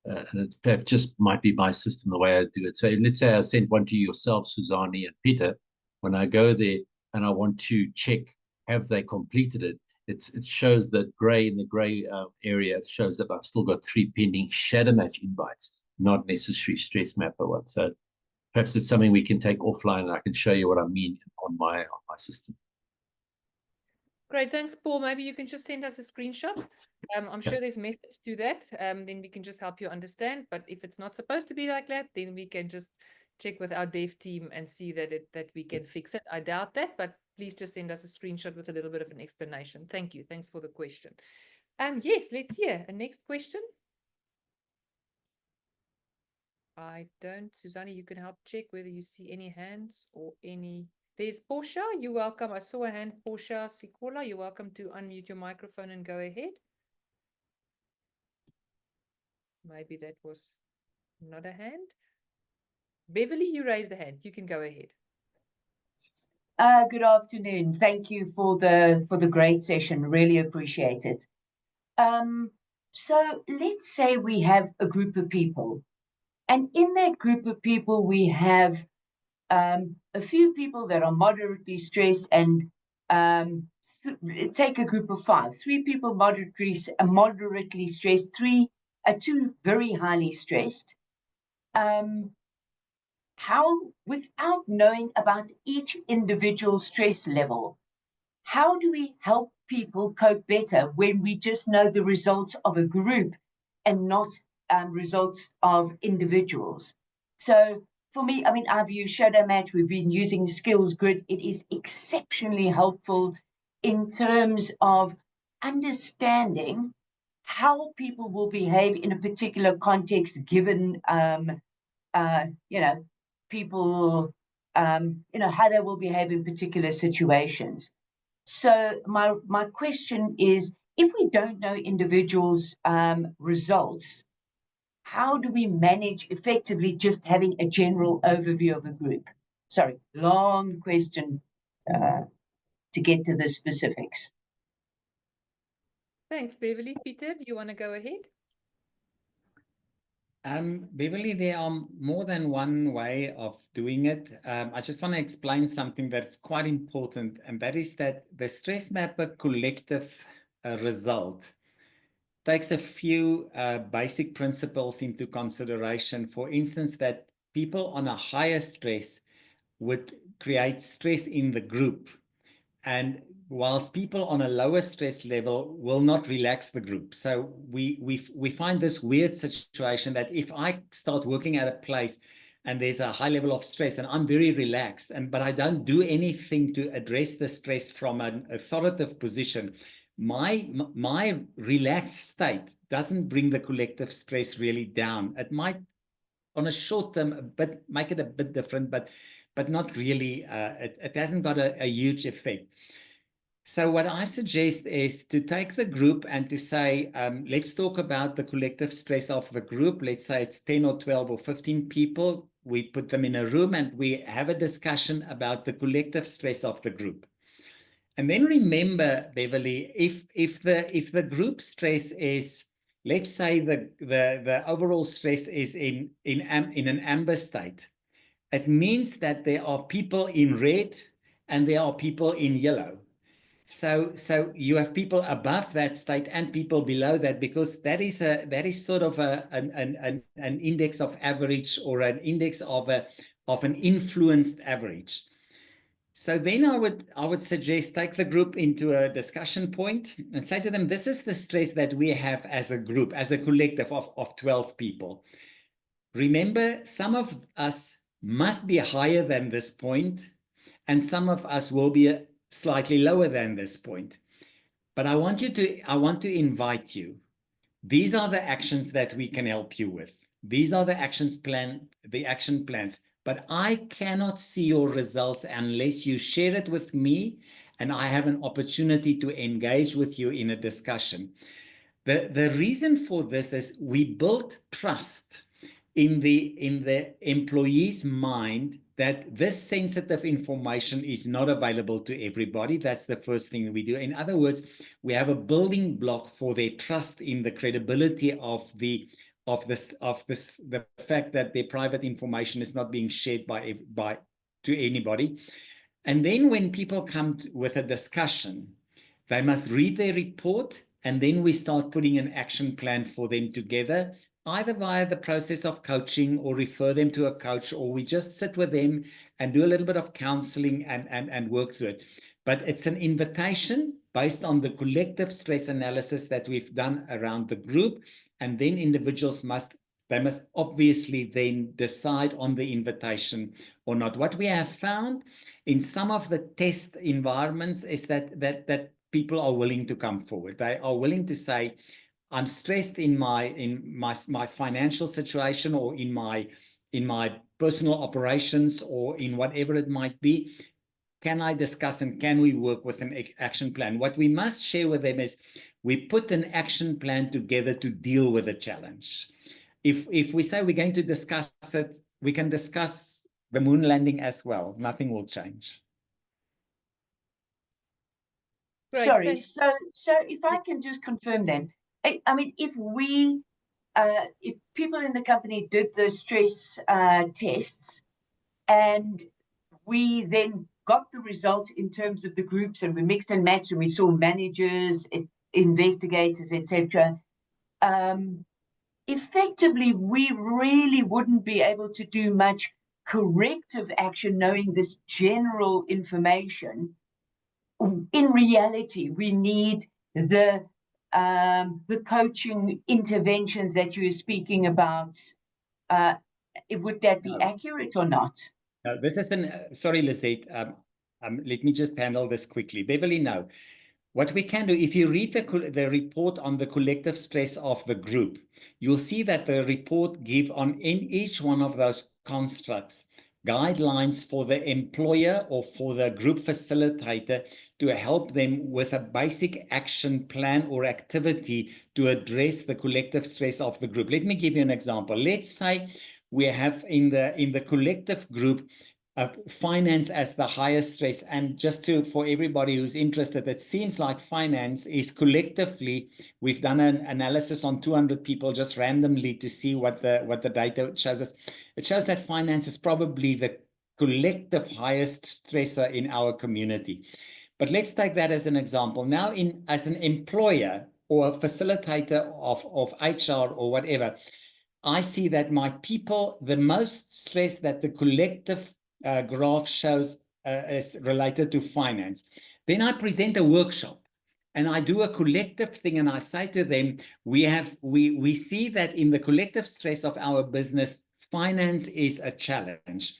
[SPEAKER 4] it just might be my system, the way I do it. So let's say I sent one to yourself, Suzani and Peter. When I go there and I want to check, have they completed it? It shows that gray, in the gray area, it shows that I've still got 3 pending Shadow Match invites, not necessary stress mapper ones. So perhaps it's something we can take offline and I can show you what I mean on my system.
[SPEAKER 1] Great, thanks, Paul. Maybe you can just send us a screenshot. I'm sure there's methods to that. Then we can just help you understand. But if it's not supposed to be like that, then we can just check with our dev team and see that we can fix it. I doubt that, but please just send us a screenshot with a little bit of an explanation. Thank you. Thanks for the question. Yes, let's hear a next question. I don't. Suzani, you can help check whether you see any hands or any. There's Portia. You're welcome. I saw a hand, Portia Sikola. You're welcome to unmute your microphone and go ahead. Maybe that was not a hand. Beverly, you raised a hand. You can go ahead.
[SPEAKER 5] Good afternoon. Thank you for the great session. Really appreciate it. So let's say we have a group of people, and in that group of people we have a few people that are moderately stressed, and take a group of 5. 3 people moderately stressed, 2 very highly stressed. How, without knowing about each individual stress level, how do we help people cope better when we just know the results of a group and not results of individuals? So for me, I mean, I've used Shadow Match. We've been using Skills Grid. It is exceptionally helpful in terms of understanding how people will behave in a particular context, given, people, how they will behave in particular situations. So my question is, if we don't know individuals' results, how do we manage effectively just having a general overview of a group? Sorry, long question to get to the specifics.
[SPEAKER 1] Thanks, Beverly. Peter, do you want to go ahead?
[SPEAKER 2] Beverly, there are more than one way of doing it. I just want to explain something that's quite important, and that is that the Stress Mapper collective result takes a few basic principles into consideration. For instance, that people on a higher stress would create stress in the group, and whilst people on a lower stress level will not relax the group. So we find this weird situation that if I start working at a place and there's a high level of stress and I'm very relaxed, but I don't do anything to address the stress from an authoritative position, my relaxed state doesn't bring the collective stress really down. It might, on a short term, but make it a bit different, but not really. It hasn't got a huge effect. So what I suggest is to take the group and to say, let's talk about the collective stress of the group. Let's say it's 10 or 12 or 15 people. We put them in a room and we have a discussion about the collective stress of the group. And then remember, Beverly, if the group stress is, let's say the overall stress is in an amber state, it means that there are people in red and there are people in yellow. So you have people above that state and people below that, because that is sort of an index of average, or an index of an influenced average. So then I would suggest take the group into a discussion point and say to them, this is the stress that we have as a group, as a collective of 12 people. Remember, some of us must be higher than this point, and some of us will be slightly lower than this point. But I want to invite you. These are the actions that we can help you with. These are the action plans. But I cannot see your results unless you share it with me, and I have an opportunity to engage with you in a discussion. The reason for this is we build trust in the employee's mind that this sensitive information is not available to everybody. That's the first thing we do. In other words, we have a building block for their trust in the credibility of the fact that their private information is not being shared to anybody. And then when people come with a discussion, they must read their report, and then we start putting an action plan for them together, either via the process of coaching, or refer them to a coach, or we just sit with them and do a little bit of counseling and work through it. But it's an invitation based on the collective stress analysis that we've done around the group, and then individuals must obviously then decide on the invitation or not. What we have found in some of the test environments is that people are willing to come forward. They are willing to say, I'm stressed in my financial situation, or in my personal operations, or in whatever it might be. Can I discuss, and can we work with an action plan? What we must share with them is we put an action plan together to deal with a challenge. If we say we're going to discuss it, we can discuss the moon landing as well. Nothing will change.
[SPEAKER 1] Great,
[SPEAKER 5] Sorry,
[SPEAKER 1] thanks.
[SPEAKER 5] so if I can just confirm then, I mean, if people in the company did the stress tests, and we then got the result in terms of the groups, and we mixed and matched, and we saw managers, investigators, etc. Effectively, we really wouldn't be able to do much corrective action knowing this general information. In reality, we need the coaching interventions that you were speaking about. Would that be accurate or not?
[SPEAKER 2] No, this is sorry, Lisette. Let me just handle this quickly. Beverly, no. What we can do, if you read the report on the collective stress of the group, you'll see that the report gives in each one of those constructs guidelines for the employer or for the group facilitator to help them with a basic action plan or activity to address the collective stress of the group. Let me give you an example. Let's say we have in the collective group finance as the highest stress. And just for everybody who's interested, it seems like finance is collectively, we've done an analysis on 200 people just randomly to see what the data shows us. It shows that finance is probably the collective highest stressor in our community. But let's take that as an example. Now, as an employer or a facilitator of HR or whatever, I see that my people, the most stress that the collective graph shows is related to finance. Then I present a workshop and I do a collective thing, and I say to them, we see that in the collective stress of our business, finance is a challenge.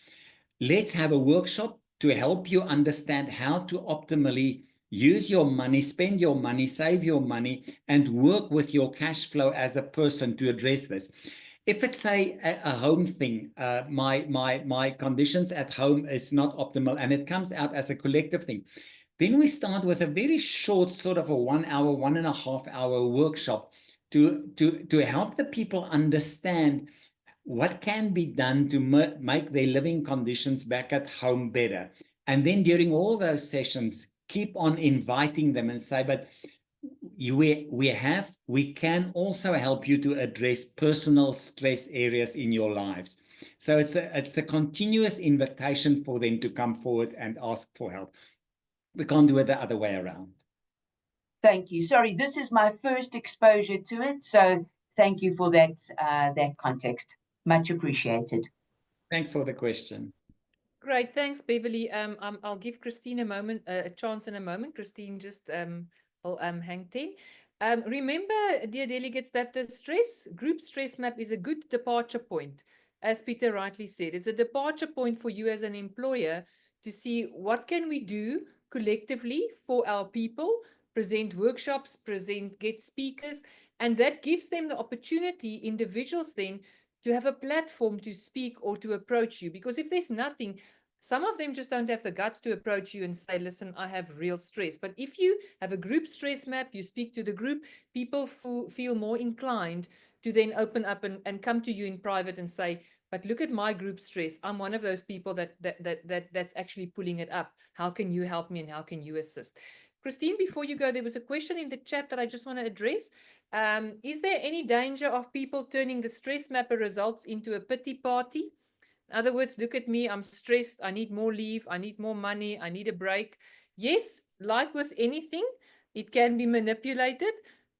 [SPEAKER 2] Let's have a workshop to help you understand how to optimally use your money, spend your money, save your money, and work with your cash flow as a person to address this. If it's a home thing, my conditions at home is not optimal, and it comes out as a collective thing, then we start with a very short, sort of a 1 hour, 1.5 hour workshop to help the people understand what can be done to make their living conditions back at home better. And then during all those sessions, keep on inviting them and say, but we can also help you to address personal stress areas in your lives. So it's a continuous invitation for them to come forward and ask for help. We can't do it the other way around.
[SPEAKER 5] Thank you. Sorry, this is my first exposure to it, so thank you for that that context. Much appreciated.
[SPEAKER 2] Thanks for the question.
[SPEAKER 1] Great, thanks, Beverly. I'll give Christine a chance in a moment. Christine, just will hang 10. Remember, dear delegates, that the group stress map is a good departure point. As Peter rightly said, it's a departure point for you as an employer to see what can we do collectively for our people, present workshops, get speakers, and that gives them the opportunity, individuals then, to have a platform to speak or to approach you. Because if there's nothing, some of them just don't have the guts to approach you and say, listen, I have real stress. But if you have a group stress map, you speak to the group, people feel more inclined to then open up and come to you in private and say, but look at my group stress. I'm one of those people that's actually pulling it up. How can you help me and how can you assist? Christine, before you go, there was a question in the chat that I just want to address. Is there any danger of people turning the stress mapper results into a pity party? In other words, look at me, I'm stressed, I need more leave, I need more money, I need a break. Yes, like with anything, it can be manipulated.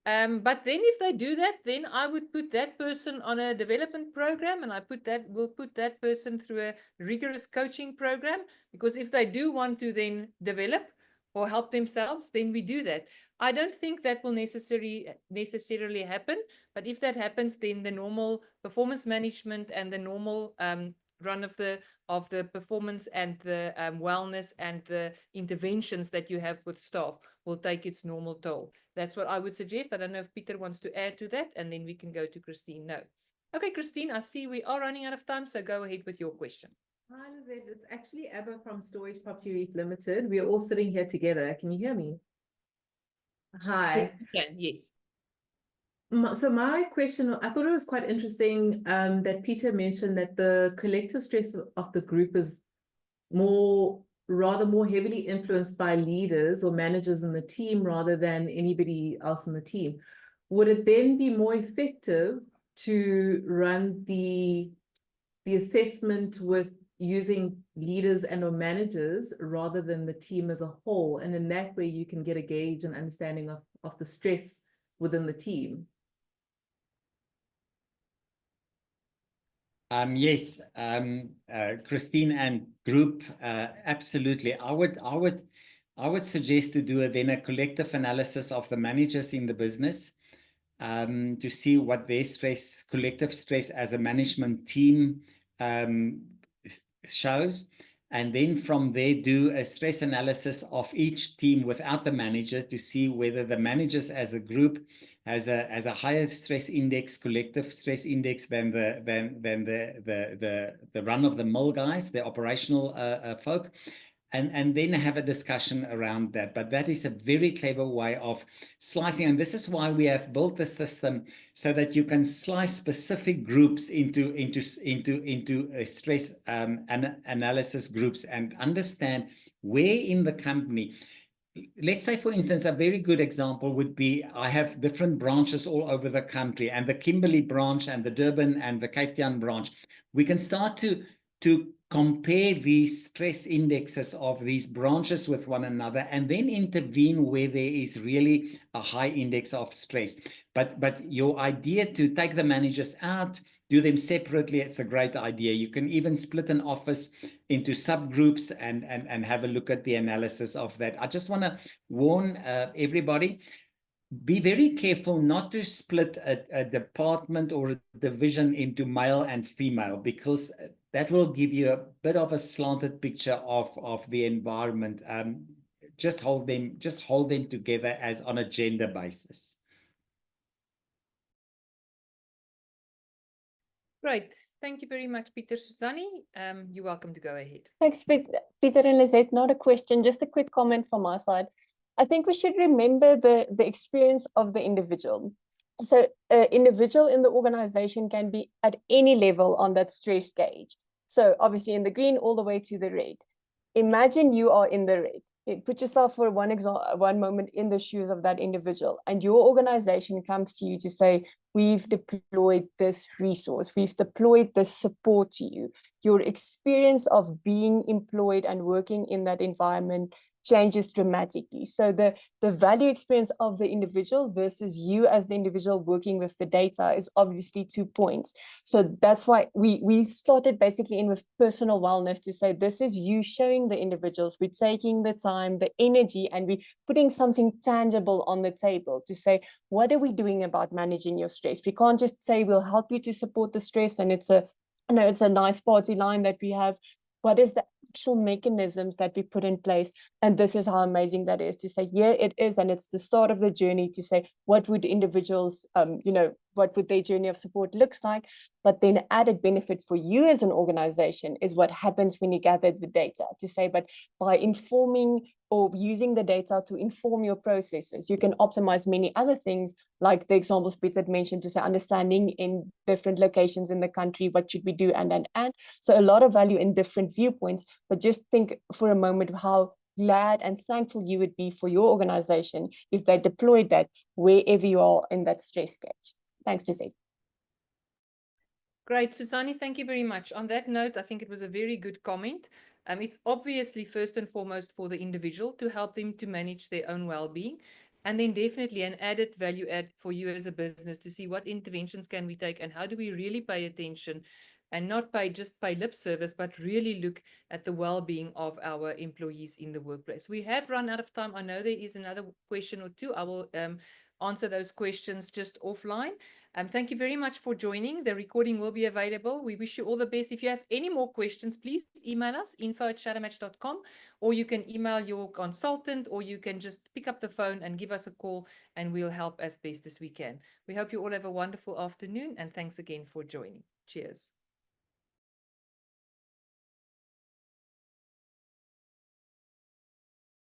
[SPEAKER 1] But then if they do that, then I would put that person on a development program, and we'll put that person through a rigorous coaching program, because if they do want to then develop or help themselves, then we do that. I don't think that will necessarily happen, but if that happens, then the normal performance management and the normal run of the performance and the wellness and the interventions that you have with staff will take its normal toll. That's what I would suggest. I don't know if Peter wants to add to that, and then we can go to Christine. No. Okay, Christine, I see we are running out of time, so go ahead with your question.
[SPEAKER 6] Hi, Lizette. It's actually Abba from Storage Property REIT Limited. We are all sitting here together. Can you hear me? Hi.
[SPEAKER 1] Yes.
[SPEAKER 6] So my question, I thought it was quite interesting that Peter mentioned that the collective stress of the group is rather more heavily influenced by leaders or managers in the team rather than anybody else in the team. Would it then be more effective to run the assessment with using leaders and or managers rather than the team as a whole? And in that way, you can get a gauge and understanding of the stress within the team.
[SPEAKER 2] Yes, Christine and group, absolutely. I would suggest to do a collective analysis of the managers in the business, to see what their collective stress as a management team shows, and then from there do a stress analysis of each team without the manager to see whether the managers as a group has a higher stress index, collective stress index than the run-of-the-mill guys, the operational folk. And then have a discussion around that. But that is a very clever way of slicing. And this is why we have built the system so that you can slice specific groups into stress analysis groups and understand where in the company. Let's say, for instance, a very good example would be, I have different branches all over the country, and the Kimberley branch and the Durban and the Cape Town branch. We can start to compare these stress indexes of these branches with one another and then intervene where there is really a high index of stress. But your idea to take the managers out, do them separately, it's a great idea. You can even split an office into subgroups and have a look at the analysis of that. I just want to warn everybody, be very careful not to split a department or a division into male and female, because that will give you a bit of a slanted picture of the environment. Just hold them together as on a gender basis.
[SPEAKER 1] Great. Thank you very much, Peter. Suzanne, you're welcome to go ahead.
[SPEAKER 3] Thanks, Peter and Lizette. Not a question, just a quick comment from my side. I think we should remember the experience of the individual. So an individual in the organization can be at any level on that stress gauge. So obviously in the green all the way to the red. Imagine you are in the red. put yourself for one moment in the shoes of that individual, and your organization comes to you to say, we've deployed this resource, we've deployed this support to you. Your experience of being employed and working in that environment changes dramatically. So the value experience of the individual versus you as the individual working with the data is obviously 2 points. So that's why we started basically in with personal wellness to say, this is you showing the individuals, we're taking the time, the energy, and we putting something tangible on the table to say, what are we doing about managing your stress? We can't just say, we'll help you to support the stress, and it's a nice party line that we have. What is the actual mechanisms that we put in place? And this is how amazing that is, to say, yeah, it is. And it's the start of the journey to say, what would individuals, what would their journey of support looks like? But then added benefit for you as an organization is what happens when you gather the data, to say, but by informing or using the data to inform your processes, you can optimize many other things, like the examples Peter mentioned, to say, understanding in different locations in the country, what should we do, and. So a lot of value in different viewpoints, but just think for a moment how glad and thankful you would be for your organization if they deployed that wherever you are in that stress stage. Thanks, Lizzie.
[SPEAKER 1] Great, Suzani, thank you very much. On that note, I think it was a very good comment. It's obviously first and foremost for the individual to help them to manage their own well-being, and then definitely an added value add for you as a business to see what interventions can we take and how do we really pay attention and not just pay lip service, but really look at the well-being of our employees in the workplace. We have run out of time. I know there is another question or two. I will answer those questions just offline. Thank you very much for joining. The recording will be available. We wish you all the best. If you have any more questions, please email us, info@shadowmatch.com, or you can email your consultant, or you can just pick up the phone and give us a call, and we'll help as best as we can. We hope you all have a wonderful afternoon, and thanks again for joining. Cheers.